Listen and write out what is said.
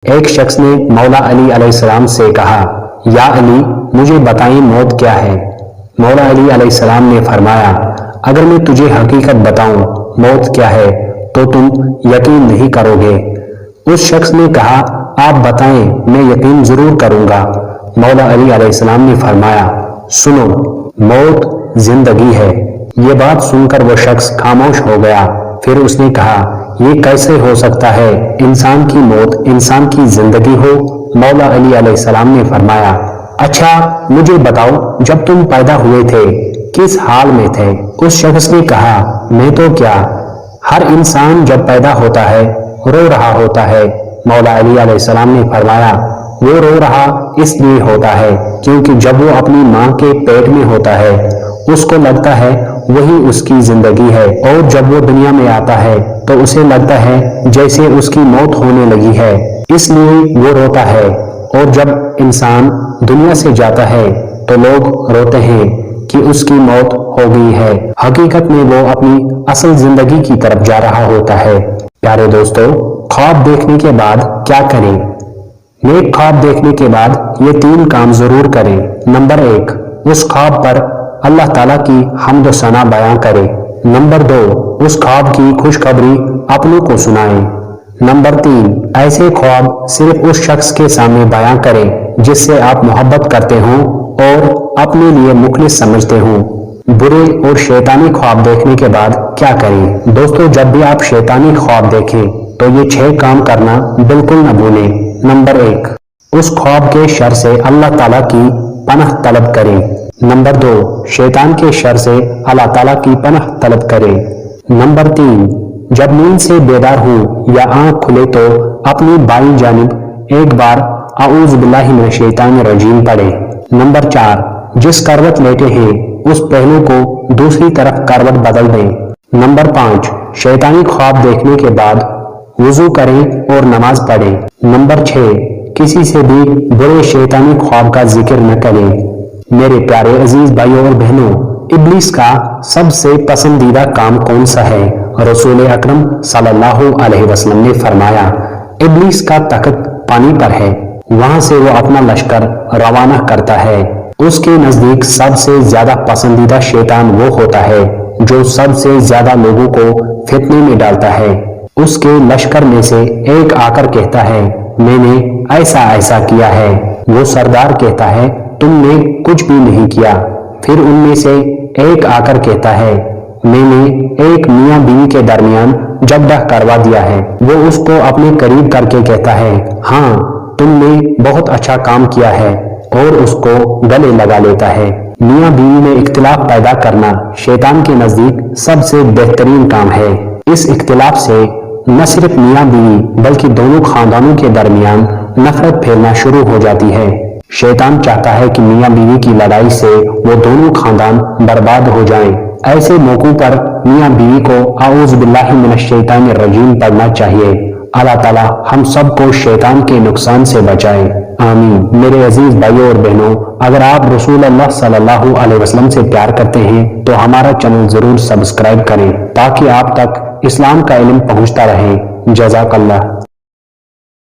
ایک شخص نے مولا علی علیہ السلام سے کہا، یا علی مجھے بتائیں موت کیا ہے؟ مولا علی علیہ السلام نے فرمایا، اگر میں تجھے حقیقت بتاؤں موت کیا ہے تو تم یقین نہیں کرو گے۔ اس شخص نے کہا، آپ بتائیں میں یقین ضرور کروں گا۔ مولا علی علیہ السلام نے فرمایا، سنو موت زندگی ہے۔ یہ بات سن کر وہ شخص خاموش ہو گیا۔ پھر اس نے کہا، یہ کیسے ہو سکتا ہے انسان کی موت انسان کی زندگی ہو؟ مولا علی علیہ السلام نے فرمایا، اچھا مجھے بتاؤ جب تم پیدا ہوئے تھے کس حال میں تھے؟ اس شخص نے کہا، میں تو کیا، ہر انسان جب پیدا ہوتا ہے رو رہا ہوتا ہے۔ مولا علی علیہ السلام نے فرمایا، وہ رو رہا اس لیے ہوتا ہے کیونکہ جب وہ اپنی ماں کے پیٹ میں ہوتا ہے اس کو لگتا ہے وہی اس کی زندگی ہے، اور جب وہ دنیا میں آتا ہے تو اسے لگتا ہے جیسے اس کی موت ہونے لگی ہے، اس لیے وہ روتا ہے۔ اور جب انسان دنیا سے جاتا ہے تو لوگ روتے ہیں کہ اس کی موت ہو گئی ہے، حقیقت میں وہ اپنی اصل زندگی کی طرف جا رہا ہوتا ہے۔ پیارے دوستو، خواب دیکھنے کے بعد کیا کریں؟ نیک خواب دیکھنے کے بعد یہ 3 کام ضرور کریں۔ نمبر 1، اس خواب پر اللہ تعالیٰ کی حمد و ثنا بیان کریں۔ نمبر 2، اس خواب کی خوشخبری اپنوں کو سنائیں۔ نمبر 3، ایسے خواب صرف اس شخص کے سامنے بیان کریں جس سے آپ محبت کرتے ہوں اور اپنے لیے مخلص سمجھتے ہوں۔ برے اور شیطانی خواب دیکھنے کے بعد کیا کریں؟ دوستو، جب بھی آپ شیطانی خواب دیکھیں تو یہ 6 کام کرنا بالکل نہ بھولیں۔ نمبر 1، اس خواب کے شر سے اللہ تعالیٰ کی پناہ طلب کریں۔ نمبر 2، شیطان کے شر سے اللہ تعالیٰ کی پناہ طلب کریں۔ نمبر 3، جب نیند سے بیدار ہوں یا آنکھ کھلے تو اپنی بائیں جانب ایک بار اعوذ باللہ من الشیطان الرجیم پڑھیں۔ نمبر 4، جس کروٹ لیٹے ہیں اس پہلو کو دوسری طرف کروٹ بدل دیں۔ نمبر 5، شیطانی خواب دیکھنے کے بعد وضو کریں اور نماز پڑھیں۔ نمبر 6، کسی سے بھی برے شیطانی خواب کا ذکر نہ کریں۔ میرے پیارے عزیز بھائیوں اور بہنوں، ابلیس کا سب سے پسندیدہ کام کون سا ہے؟ رسول اکرم صلی اللہ علیہ وسلم نے فرمایا، ابلیس کا تخت پانی پر ہے، وہاں سے وہ اپنا لشکر روانہ کرتا ہے۔ اس کے نزدیک سب سے زیادہ پسندیدہ شیطان وہ ہوتا ہے جو سب سے زیادہ لوگوں کو فتنے میں ڈالتا ہے۔ اس کے لشکر میں سے ایک آ کر کہتا ہے، میں نے ایسا ایسا کیا ہے۔ وہ سردار کہتا ہے، تم نے کچھ بھی نہیں کیا۔ پھر ان میں سے ایک آ کر کہتا ہے، میں نے ایک میاں بیوی کے درمیان جھگڑا کروا دیا ہے۔ وہ اس کو اپنے قریب کر کے کہتا ہے، ہاں تم نے بہت اچھا کام کیا ہے، اور اس کو گلے لگا لیتا ہے۔ میاں بیوی میں اختلاف پیدا کرنا شیطان کے نزدیک سب سے بہترین کام ہے۔ اس اختلاف سے نہ صرف میاں بیوی بلکہ دونوں خاندانوں کے درمیان نفرت پھیلنا شروع ہو جاتی ہے۔ شیطان چاہتا ہے کہ میاں بیوی کی لڑائی سے وہ دونوں خاندان برباد ہو جائیں۔ ایسے موقعوں پر میاں بیوی کو اعوذ باللہ من الشیطان الرجیم پڑھنا چاہیے۔ اللہ تعالیٰ ہم سب کو شیطان کے نقصان سے بچائے، آمین۔ میرے عزیز بھائیوں اور بہنوں، اگر آپ رسول اللہ صلی اللہ علیہ وسلم سے پیار کرتے ہیں تو ہمارا چینل ضرور سبسکرائب کریں تاکہ آپ تک اسلام کا علم پہنچتا رہے۔ جزاک اللہ۔